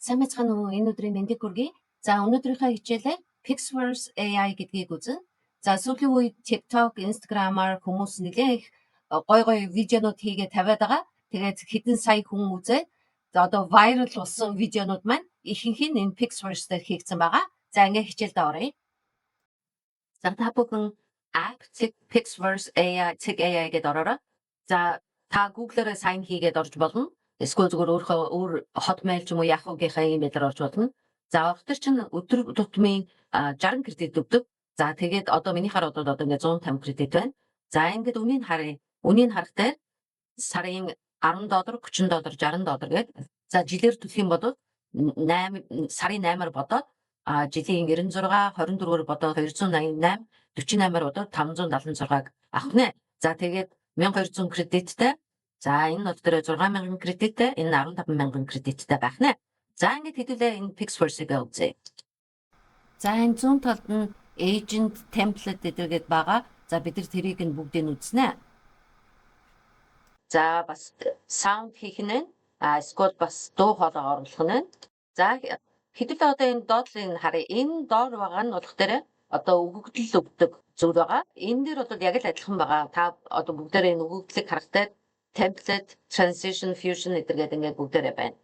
Сайн байцгаана уу? Энэ өдрийн мэндийг хүргэе. За өнөөдрийнхөө хичээлээр Pixverse AI гэдгийг үзнэ. За сүүлийн үед TikTok, Instagram-аар хүмүүс нэлээд их гой видеонууд хийгээ тавиад байгаа. Тэгээд хэдэн сая хүн үзээд одоо viral болсон видеонууд маань ихэнх нь энэ Pixverse дээр хийгдсэн байгаа. За ингээ хичээлдээ оръё. За та бүхэн app Pixverse AI гэдэг ороорой. За та Google-оор сайн хийгээд орж болно. Эсвэл зүгээр өөрөө өөр Hotmail ч юм уу Yahoo-гийнхаа имэйлээр орж болно. За огтэр чинь өдөр тутмын 60 кредит өгдөг. За тэгээд одоо миний хараад одоо ингээд 150 кредит байна. За ингээд үнийг харъя. Үнийг харахтай сарын $10, $30, $60 гэдэг. За жилээр төлөх юм бол 8 сарын 8-аар бодоод жилийн 96, 24-өр бодоод 288, 48-аар бодоод 576-г авах нэ. За тэгээд 1200 кредиттэй. За энэ нот дээр 6000 кредиттэй, энэ 15000 кредиттэй байх нэ. За ингээд хэдүүлээ энэ Pixverse-ийг үзье. За энэ зүүн талд нь agent template гэдэргээд байгаа. За бид нар тэрийг нь бүгдийг нь үзнэ. За бас sound хийх нь эсвэл бас дуу хоолой оруулах нь. За хэдүүлээ одоо энэ доотлыг харъя. Энэ доор байгаа нь болох дээр одоо өгөгдөл өгдөг зүйл байгаа. Энэ дээр бол яг л адилхан байгаа. Та одоо бүгдээрээ энэ өгөгдлийг харахтай template, transition, fusion гэдэргээд ингээд бүгдээрээ байна.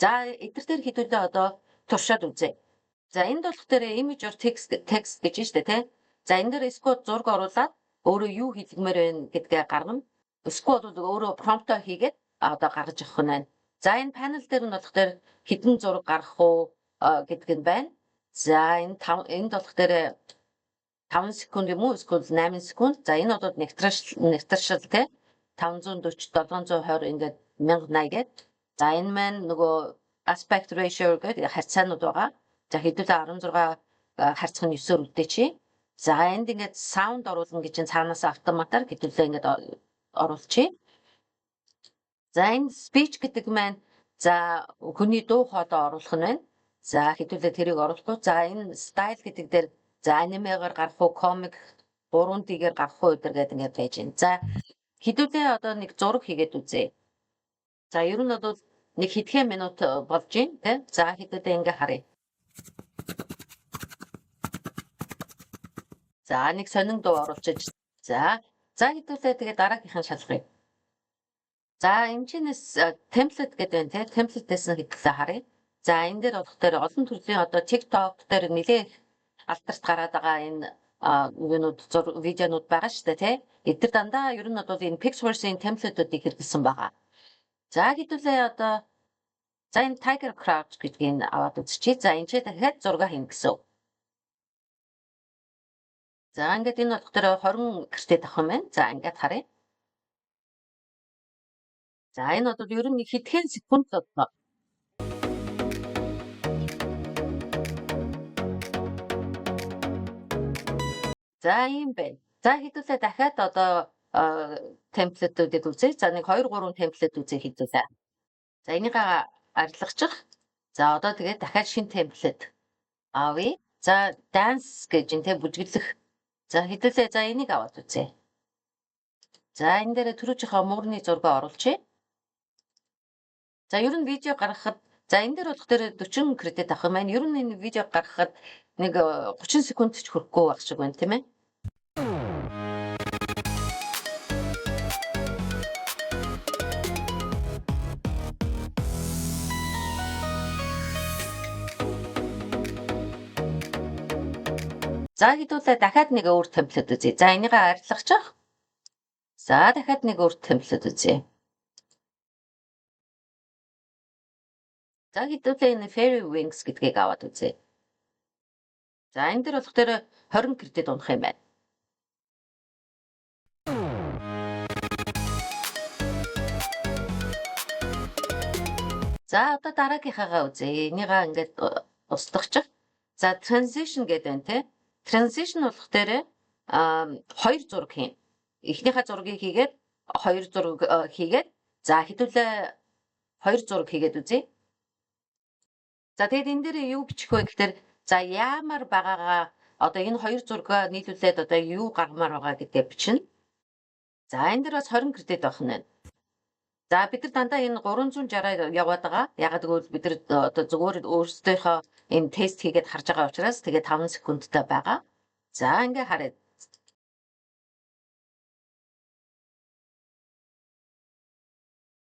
За эдгээр дээр хэдүүлээ одоо туршаад үзье. За энд болох дээр image or text гэж штэ тий. За энэ дээр эсвэл зураг оруулаад өөрөө юу хэлмээр байна гэдгээ гаргана. Эсвэл өөрөө промптоо хийгээд одоо гаргаж авах нь байна. За энэ panel дээр нь болох дээр хэдэн зураг гаргах уу гэдэг нь байна. За энд болох дээр 5 секунд юм уу эсвэл 8 секунд. За энэ бол нэгтршил тий 540 720 ингээд 1080 гээд. За энэ маань нөгөө aspect ratio гэдэг харьцаанууд байгаа. За хэдүүлээ 16 харьцах нь 9-оор үлдээчи. За энд ингээд sound оруулна гэж чинь цаанаас автоматар хэдүүлээ ингээд оруулчихъя. За энэ speech гэдэг маань за хүний дуу хоолой оруулах нь байна. За хэдүүлээ тэрийг оруулахгүй. За энэ style гэдэг дээр за анимегаар гарах уу, comic 3D-гээр гарах уу гэдэргээд ингээд байж байна. За хэдүүлээ одоо нэг зураг хийгээд үзье. За ер нь бол нэг хэдхэн минут болж байна тий. За хэдүүлээ ингээ харъя. За нэг сонин дуу оруулчих. За хэдүүлээ тэгээ дараагийнхаа шалгая. За энэ чинээс template гэдэг байна тий. Template-ээс нь хэдүүлээ харъя. За энэ дээр болох дээр олон төрлийн одоо TikTok дээр нэлээд алдарт гараад байгаа энэ юунууд видеонууд байгаа шүү дээ тий. Эдгээр дандаа ер нь бол энэ Pixverse-ийн template-уудыг хэрэглэсэн байгаа. За хэдүүлээ одоо за энэ Tiger Crouch гэдгийг аваад үзчихье. За энэ ч дахиад зураг хийн гэсэн. За ингээд энэ болох дээр 20 кредит авах юм байна. За ингээд харъя. За энэ бол ер нь хэдхэн секунд боллоо. За ийм байна. За хэдүүлээ дахиад одоо темплетүүдийг үзье. За нэг 2 3 темплет үзье хэдүүлээ. За энийг арилгачих. За одоо тэгээд дахиад шинэ темплет авъя. За dance гэж энэ тэ бүжиглэх. За хэдүүлээ за энийг аваад үзье. За энэ дээр түрүүжийнхаа муурны зураг оруулчихъя. За ер нь видео гаргахад за энэ дээр болох дээр 40 кредит авах юм байна. Ер нь энэ видео гаргахад нэг 30 секунд ч хүрэхгүй байх шиг байна тийм ээ. За хэдүүлээ дахиад нэг өөр темплет үзье. За энийг арилгачих. За дахиад нэг өөр темплет үзье. За хэдүүлээ энэ Fairy Wings гэдгийг аваад үзье. За энэ дээр болох дээр 20 кредит унах юм байна. За одоо дараагийнхаагаа үзье. Энийгээ ингээд устгахчих. За transition гэдэг байна те. Transition болох дээр 2 зураг хийн. Эхнийхээ зургийг хийгээд 2 зураг хийгээд за хэдүүлээ 2 зураг хийгээд үзье. За тэгээд энэ дээр юу бичих вэ гэхээр за яамаар байгаагаа одоо энэ 2 зургаа нийлүүлээд одоо юу гаргамаар байгаа гэдгээ бичнэ. За энэ дээр бас 20 кредит авах нь байна. За бид нар дандаа энэ 360-аар яваад байгаа. Ягаад гэвэл бид нар одоо зүгээр өөрсдийнхөө энэ тест хийгээд харж байгаа учраас тэгээ 5 секундтай байгаа. За ингээ харъя.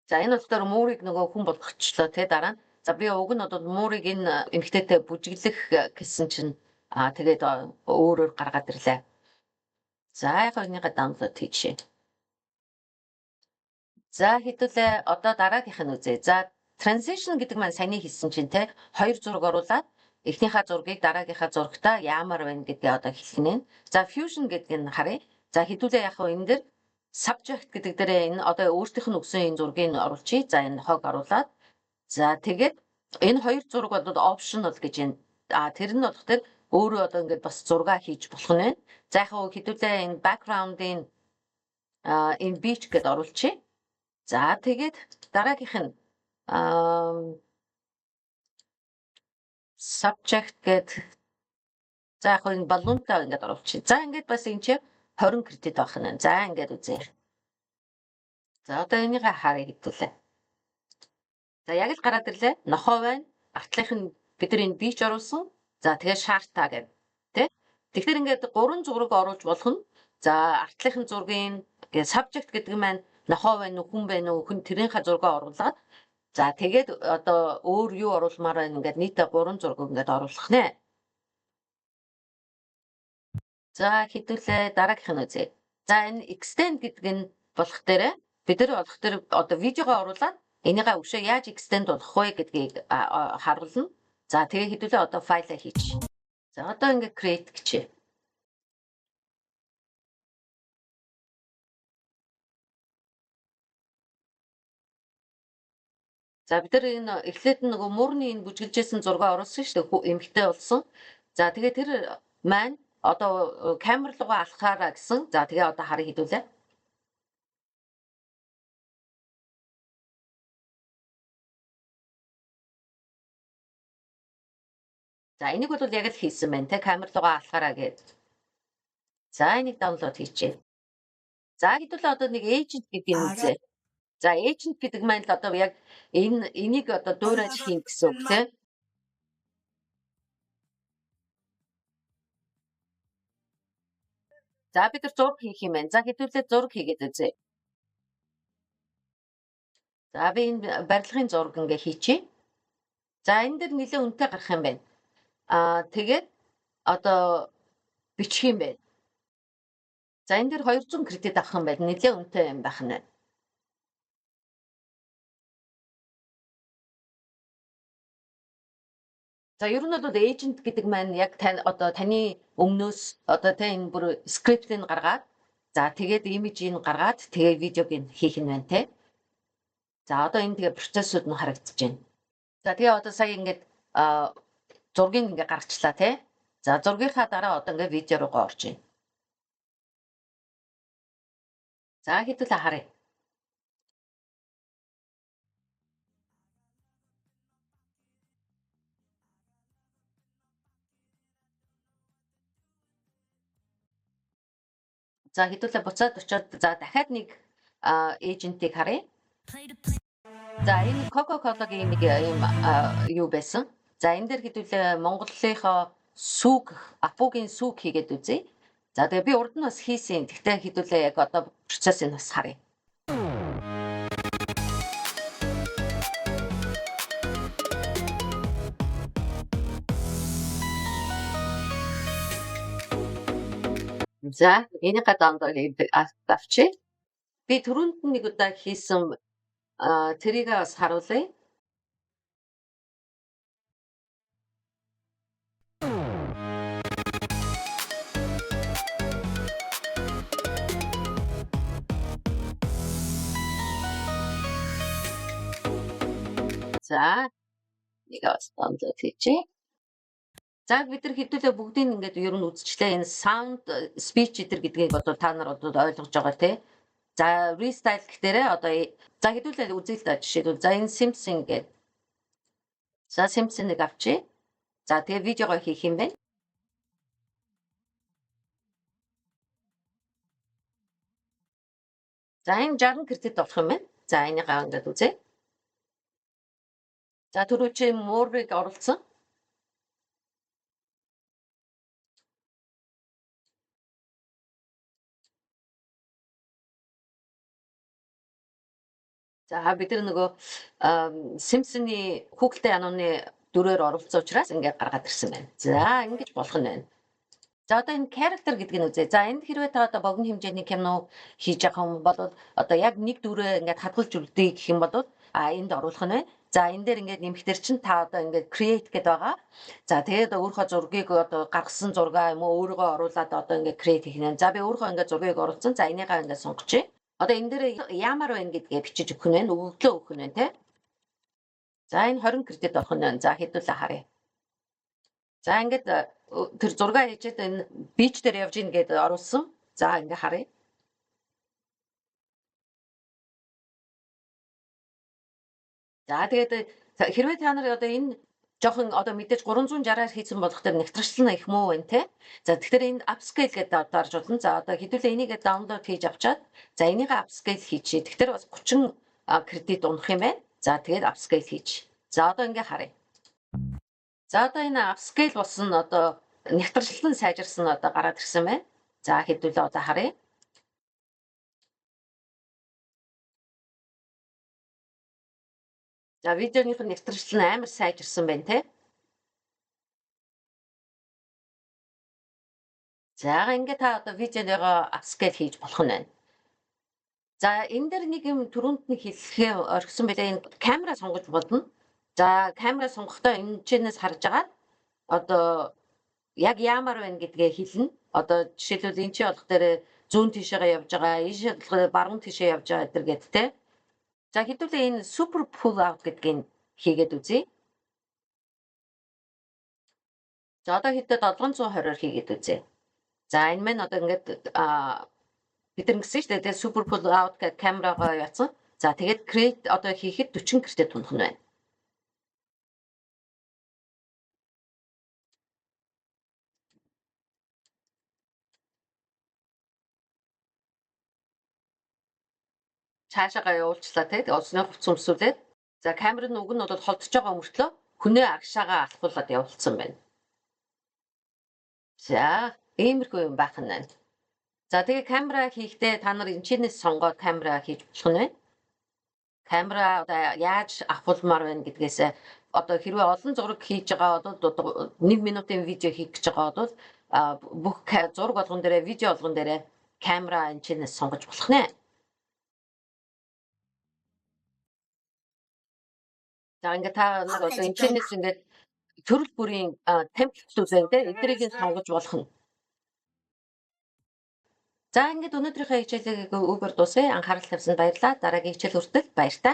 За энэ болохоор муурыг нөгөө хүн болгочлоо те дараа нь. За би уг нь одоо муурыг энэ эмгтээтэй бүжиглэх гэсэн чинь тэгээд өөрөөр гаргаад ирлээ. За яг энийгээ даунлоод хийчихье. За хэдүүлээ одоо дараагийнх нь үзье. За transition гэдэг маань саяны хэлсэн чинь те хоёр зураг оруулаад эхнийхээ зургийг дараагийнхаа зурагтаа яамаар байна гэдгээ одоо хэлэх нэ. За fusion гэдэг нь харъя. За хэдүүлээ яг энэ дэр subject гэдэг дээрээ энэ одоо өөртөөх нь өгсөн энэ зургийг оруулчихъя. За энэ хог оруулаад за тэгээд энэ хоёр зураг бол optional гэж байна. Тэр нь болох тэр өөрөө одоо ингээд бас зураг хийж болох нь байна. За яг хэдүүлээ энэ background-ийн энэ beach гэдээ оруулчихъя. За тэгээд дараагийнх нь subject гэд за яг энэ баллонтай ингээд оруулчих. За ингээд бас энэ чи 20 кредит авах нь. За ингээд үзье. За одоо энийг харъя хэдүүлээ. За яг л гараад ирлээ. Нохоо байна. Артлынх нь бид нар энэ beach оруулсан. За тэгээд шаартаа гэв. Тэ? Тэгэхээр ингээд 3 зураг оруулж болох нь. За артлынх нь зургийн subject гэдэг нь маань нохоо байна уу, хүн байна уу, хүн тэрийнхээ зургаа оруулаад за тэгээд одоо өөр юу оруулмаар байна ингээд нийтээ 3 зураг ингээд оруулах нэ. За хэдүүлээ дараагийнх нь үзье. За энэ extend гэдэг нь болох дээрээ бид нар болох дээр одоо видеогоо оруулаад энийгээ өшөө яаж extend болох вэ гэдгийг харуулна. За тэгээ хэдүүлээ одоо файлаа хийчих. За одоо ингээд create гэчээ. За бид нар энэ эхлээд нөгөө муурны энэ бүжгэлжсэн зураг оруулсан шүү дээ. Эмхтэй болсон. За тэгээ тэр маань одоо камер руугаа алхаараа гэсэн. За тэгээ одоо харъя хэдүүлээ. За энийг бол яг л хийсэн байна те камер руугаа алхаараа гэж. За энийг даунлоод хийчихье. За хэдүүлээ одоо нэг agent гэдэг юм үзье. За agent гэдэг маань л одоо яг энийг одоо дуурайж хийн гэсэн үг те. За бид нар зураг хийх юм байна. За хэдүүлээ зураг хийгээд үзье. За би энэ барилгын зураг ингээ хийчихье. За энэ дэр нэлээд үнэтэй гарах юм байна. Тэгээд одоо бичих юм байна. За энэ дэр 200 кредит авах юм байна. Нэлээд үнэтэй юм байх нь. За ер нь бол agent гэдэг маань яг одоо таны өмнөөс одоо тэ энэ бүр скриптийг гаргаад за тэгээд имижийг гаргаад тэгээд видеог хийх нь байна те. За одоо энэ тэгээ процессууд нь харагдаж байна. За тэгээ одоо сая ингээд зургийг ингээ гаргачлаа те. За зургийнхаа дараа одоо ингээ видео руугаа орж байна. За хэдүүлээ харъя. За хэдүүлээ буцаад очиод за дахиад нэг эйжентийг харъя. За энэ Coca-Cola-гийн нэг юм юу байсан. За энэ дээр хэдүүлээ Монголынхоо сүг апугийн сүг хийгээд үзье. За тэгээ би урд нь бас хийсэн. Тэгтээ хэдүүлээ яг одоо процессыг бас харъя. За энийгээ даунлоод авчи. Би түрүүнд нэг удаа хийсэн тэрийг бас харуулъя. За нэг бас даунлоод хийчихье. За бид нар хэдүүлээ бүгдийг ингээд ер нь үзчихлээ. Энэ sound speech гэдгийг одоо та нар одоо ойлгож байгаа тий. За restyle гэхтэрээ одоо за хэдүүлээ үзье л да жишээлбэл за энэ Simpson гэдэг. За Simpson-ыг авчи. За тэгээ видеогоо хийх юм байна. За энэ 60 кредит болох юм байна. За энийгээ ингээд үзье. За түрүү чи муурыг оруулсан. За бид нар нөгөө Симпсоны хүүхэлдэйн анууны дүрээр оруулсан учраас ингээд гаргаад ирсэн байна. За ингэж болох нь байна. За одоо энэ character гэдэг нь үзье. За энд хэрвээ та одоо богино хэмжээний кино хийж байгаа хүн бол одоо яг нэг дүрээ ингээд хадгалж үлдээ гэх юм бол энд оруулах нь байна. За энэ дээр ингээд нэмэхтэр чинь та одоо ингээд create гэдэг байгаа. За тэгээд өөрийнхөө зургийг одоо гаргасан зургаа юм уу өөрийгөө оруулаад одоо ингээд create хийх нь. За би өөрийнхөө ингээд зургийг оруулсан. За энийгээ ингээд сонгочих. Одоо энэ дээр ямар байна гэдгээ бичиж өгөх нь байна. Өгөглөө өгөх нь байна те. За энэ 20 кредит авах нь байна. За хэдүүлээ харъя. За ингээд тэр зураг хийчихэд энэ бич дээр явж ийн гэдээ оруулсан. За ингээ харъя. За тэгээд хэрвээ та нар одоо энэ жоохон одоо мэдээж 360-аар хийсэн болох тэр нэгтрчлэн их муу байна те. За тэгэхээр энд upscale гэдэг дарж болно. За одоо хэдүүлээ энийг download хийж авчаад за энийг upscale хийчихье. Тэгэхээр бас 30 кредит унах юм байна. За тэгээд upscale хийж. За одоо ингээ харъя. За одоо энэ upscale болсон одоо нэгтрчлэн сайжирсан одоо гараад ирсэн байна. За хэдүүлээ одоо харъя. За видеоных нь нэвтрчлэн амар сайжирсан байна те. За ингээд та одоо видеоныгоо upscale хийж болох нь байна. За энэ дээр нэг юм түрүүнд нь хэлэхээ орхисон байлаа энэ камера сонгож болно. За камера сонгохдоо энэ чэнэс харж агаад одоо яг яамаар байна гэдгээ хэлнэ. Одоо жишээлбэл энэ чи болох дээр зүүн тишээгээ явж байгаа, ийш болох баруун тишээ явж байгаа гэдэг гээд те. За хэдүүлээ энэ super pull out гэдгийг хийгээд үзье. За одоо хэдээ 720-оор хийгээд үзье. За энэ маань одоо ингээд бид нар гэсэн шүү дээ super pull out гэдэг камерагоо яцсан. За тэгээд create одоо хийхэд 40 кредит тунах нь байна. Цаашаагаа явуулчлаа те. Осны хувцас өмсүүлээд за камер нь уг нь бол холдож байгаа мөртлөө хүнээ агшаагаа алхуулад явуулсан байна. За иймэрхүү юм байх нь байна. За тэгээ камера хийхдээ та нар энэ чинээс сонгоод камера хийж болох нь байна. Камера одоо яаж авахулмаар байна гэдгээс одоо хэрвээ олон зураг хийж байгаа бол 1 минутын видео хийх гэж байгаа бол бүх зураг болгон дээрээ видео болгон дээрээ камера энэ чинээс сонгож болох нэ. За ингээд та нар одоо энэ чинээс ингээд төрөл бүрийн темплетлүүд байна те. Эдрийг нь сонгож болох нь. За ингээд өнөөдрийнхөө хичээлийг өгөр дуусгая. Анхаарал тавьсанд баярлалаа. Дараагийн хичээл хүртэл баяр та.